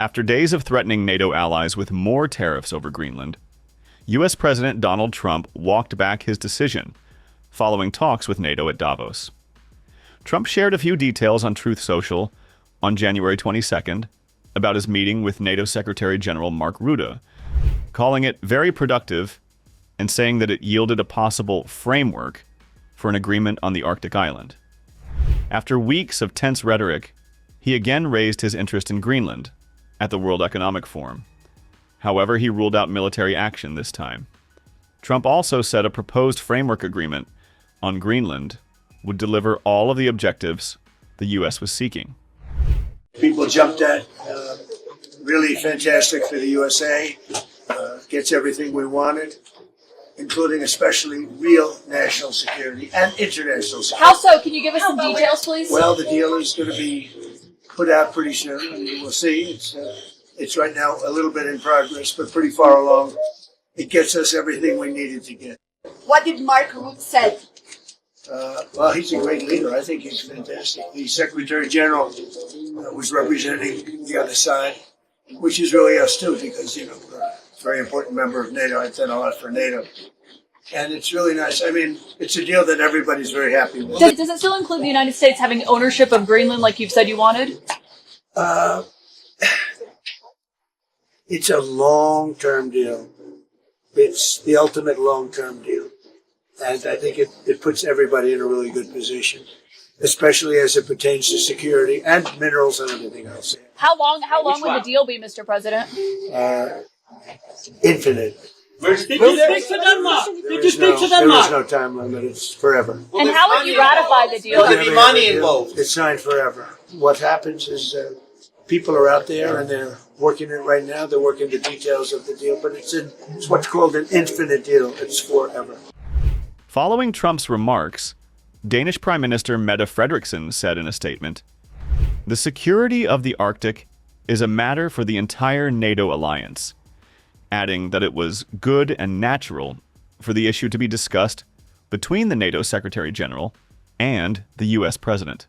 After days of threatening NATO allies with more tariffs over Greenland, U.S. President Donald Trump walked back his decision following talks with NATO at Davos. Trump shared a few details on Truth Social on January 22nd about his meeting with NATO Secretary-General Mark Rutte, calling it very productive and saying that it yielded a possible framework for an agreement on the Arctic island. After weeks of tense rhetoric, he again raised his interest in Greenland at the World Economic Forum. However, he ruled out military action this time. Trump also said a proposed framework agreement on Greenland would deliver all of the objectives the U.S. was seeking. People jumped at, really fantastic for the USA, gets everything we wanted, including especially real national security and international security. How so? Can you give us some details, please? Well, the deal is going to be put out pretty soon, and we'll see. It's right now a little bit in progress, but pretty far along. It gets us everything we needed to get. What did Mark Rutte say? Well, he's a great leader. I think he's fantastic. The Secretary-General was representing the other side, which is really us too, because, we're a very important member of NATO. I've done a lot for NATO. And it's really nice. I mean, it's a deal that everybody's very happy with. Does it still include the United States having ownership of Greenland like you've said you wanted? It's a long-term deal. It's the ultimate long-term deal. And I think it puts everybody in a really good position, especially as it pertains to security and minerals and everything else. How long will the deal be, Mr. President? Infinite. Did you speak to Denmark? Did you speak to Denmark? There is no time limit. It's forever. And how would you ratify the deal? Will there be money involved? It's signed forever. What happens is people are out there and they're working it right now. They're working the details of the deal, but it's what's called an infinite deal. It's forever. Following Trump's remarks, Danish Prime Minister Mette Frederiksen said in a statement, "The security of the Arctic is a matter for the entire NATO alliance," adding that it was good and natural for the issue to be discussed between the NATO Secretary-General and the U.S. President.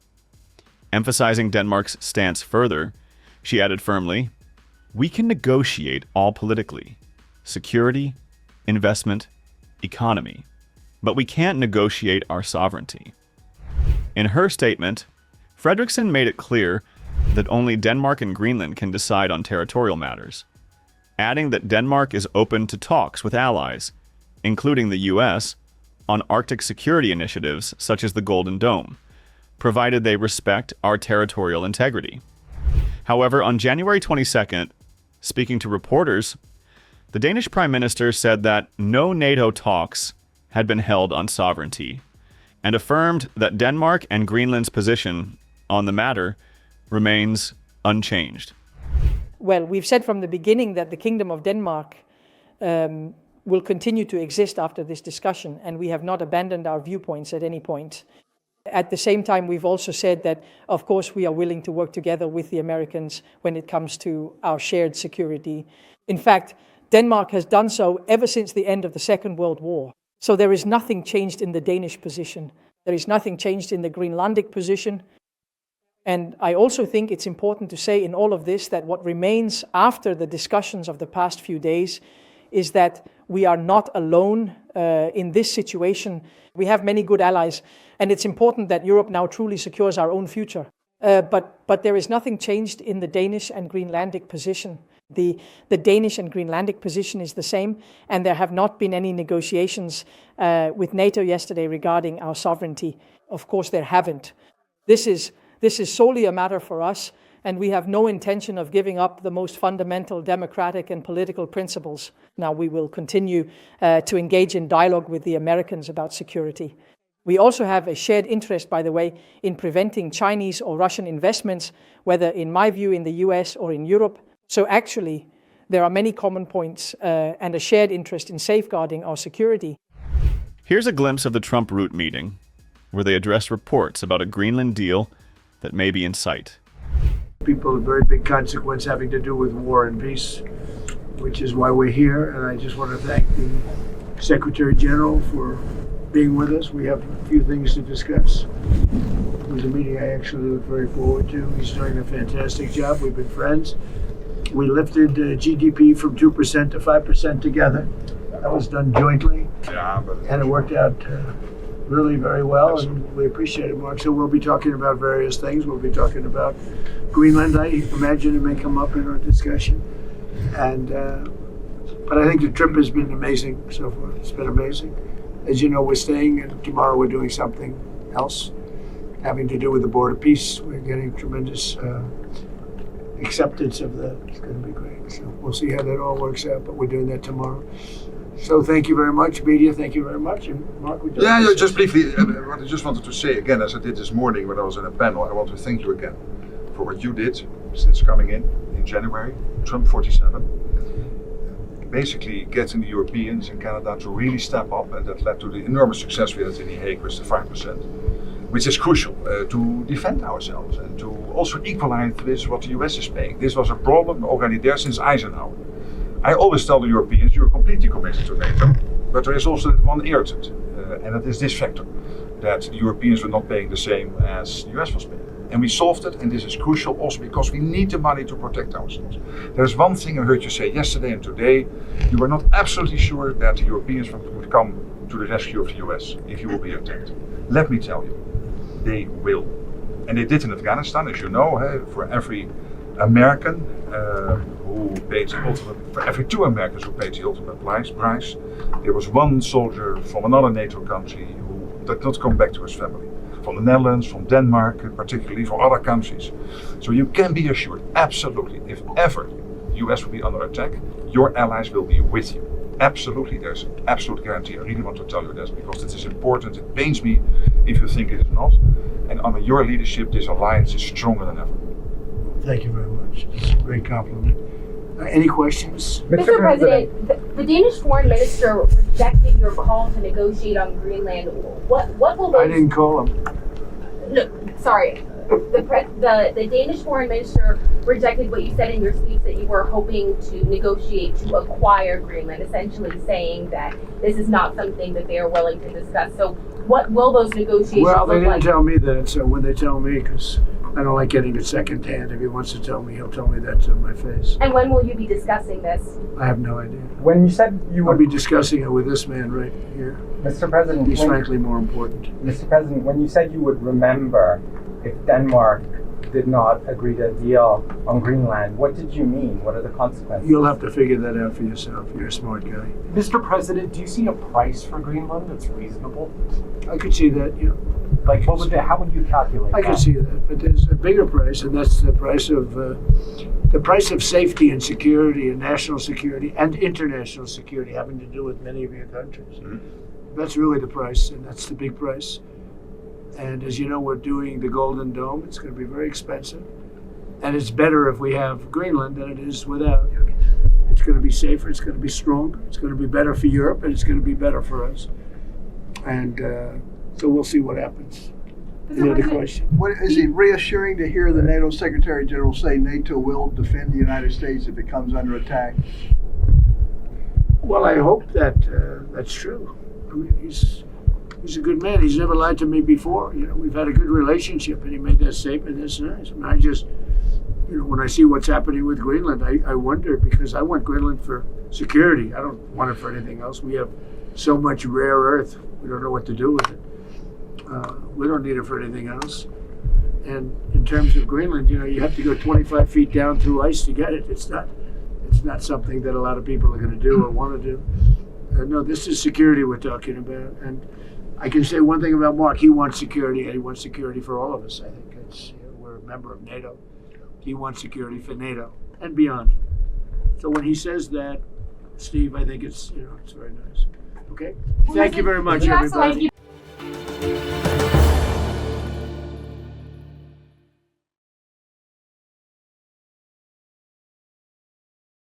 Emphasizing Denmark's stance further, she added firmly, "We can negotiate all politically, security, investment, economy, but we can't negotiate our sovereignty." In her statement, Frederiksen made it clear that only Denmark and Greenland can decide on territorial matters, adding that Denmark is open to talks with allies, including the U.S., on Arctic security initiatives such as the Golden Dome, provided they respect our territorial integrity. However, on January 22nd, speaking to reporters, the Danish Prime Minister said that no NATO talks had been held on sovereignty, and affirmed that Denmark and Greenland's position on the matter remains unchanged. Well, we've said from the beginning that the Kingdom of Denmark will continue to exist after this discussion, and we have not abandoned our viewpoints at any point. At the same time, we've also said that, of course, we are willing to work together with the Americans when it comes to our shared security. In fact, Denmark has done so ever since the end of the Second World War. So there is nothing changed in the Danish position. There is nothing changed in the Greenlandic position. And I also think it's important to say in all of this that what remains after the discussions of the past few days is that we are not alone in this situation. We have many good allies, and it's important that Europe now truly secures our own future. But there is nothing changed in the Danish and Greenlandic position. The Danish and Greenlandic position is the same, and there have not been any negotiations with NATO yesterday regarding our sovereignty. Of course, there haven't. This is solely a matter for us, and we have no intention of giving up the most fundamental democratic and political principles. Now, we will continue to engage in dialogue with the Americans about security. We also have a shared interest, by the way, in preventing Chinese or Russian investments, whether, in my view, in the US or in Europe. So actually, there are many common points and a shared interest in safeguarding our security. Here's a glimpse of the Trump-Rutte meeting, where they addressed reports about a Greenland deal that may be in sight. People of very big consequence having to do with war and peace, which is why we're here. And I just want to thank the Secretary General for being with us. We have a few things to discuss. It was a meeting I actually look very forward to. He's doing a fantastic job. We've been friends. We lifted GDP from 2% to 5% together. That was done jointly, and it worked out really very well, and we appreciate it, Mark. So we'll be talking about various things. We'll be talking about Greenland. I imagine it may come up in our discussion. And but I think the trip has been amazing so far. It's been amazing. As you know, we're staying, and tomorrow we're doing something else having to do with the border peace. We're getting tremendous acceptance of that. It's going to be great. So we'll see how that all works out, but we're doing that tomorrow. So thank you very much, media. Thank you very much. And Mark, would you like to say just briefly, what I just wanted to say again, as I did this morning when I was in a panel, I want to thank you again for what you did since coming in January, Trump 47. Basically getting the Europeans and Canada to really step up, and that led to the enormous success we had in The Hague with the 5%, which is crucial to defend ourselves and to also equalize with what the US is paying. This was a problem already there since Eisenhower. I always tell the Europeans, you're completely committed to NATO, but there is also that one irritant, and that is this factor, that the Europeans were not paying the same as the US was paying. And we solved it, and this is crucial also because we need the money to protect ourselves. There's one thing I heard you say yesterday and today, you were not absolutely sure that the Europeans would come to the rescue of the US if you will be attacked. Let me tell you, they will. And they did in Afghanistan, as you know, for every American who paid the ultimate, for every 2 Americans who paid the ultimate price, there was 1 soldier from another NATO country who did not come back to his family. From the Netherlands, from Denmark, particularly for other countries. So you can be assured, absolutely, if ever the US will be under attack, your allies will be with you. Absolutely, there's an absolute guarantee. I really want to tell you this because it is important. It pains me if you think it is not. And under your leadership, this alliance is stronger than ever. Thank you very much. It's a great compliment. Any questions? Mr. President, the Danish foreign minister rejected your call to negotiate on Greenland. What will those... I didn't call him. No, sorry. The Danish foreign minister rejected what you said in your speech that you were hoping to negotiate to acquire Greenland, essentially saying that this is not something that they are willing to discuss. So what will those negotiations Well, they look didn't like? tell me that, so when they tell me, because I don't like getting it secondhand, if he wants to tell me, he'll tell me that to my face. And when will you be discussing this? I have no idea. When you said you I'll would be discussing it with this man right here. Mr. President, He's frankly more important. Mr. President, when you said you would remember if Denmark did not agree to a deal on Greenland, what did you mean? What are the consequences? You'll have to figure that out for yourself. You're a smart guy. Mr. President, do you see a price for Greenland that's reasonable? I could see that, yeah. Like, how would you calculate I that? could see that, but there's a bigger price, and that's the price of safety and security and national security and international security having to do with many of your countries. Mm-hmm. That's really the price, and that's the big price. And as you know, we're doing the Golden Dome. It's going to be very expensive, and it's better if we have Greenland than it is without. It's going to be safer. It's going to be stronger. It's going to be better for Europe, and it's going to be better for us. And so we'll see what happens. Any other question? What, is it reassuring to hear the NATO Secretary-General say NATO will defend the United States if it comes under attack? Well, I hope that that's true. I mean, he's a good man. He's never lied to me before. You know, we've had a good relationship, and he made that statement. That's nice. I mean, I just, you know, when I see what's happening with Greenland, I wonder, because I want Greenland for security. I don't want it for anything else. We have so much rare earth. We don't know what to do with it. We don't need it for anything else. And in terms of Greenland, you know, you have to go 25 feet down through ice to get it. It's not something that a lot of people are going to do or want to do. No, this is security we're talking about. And I can say one thing about Mark. He wants security, and he wants security for all of us. I think we're a member of NATO. He wants security for NATO and beyond. So when he says that, Steve, I think it's very nice. Okay? Thank you very much, everybody.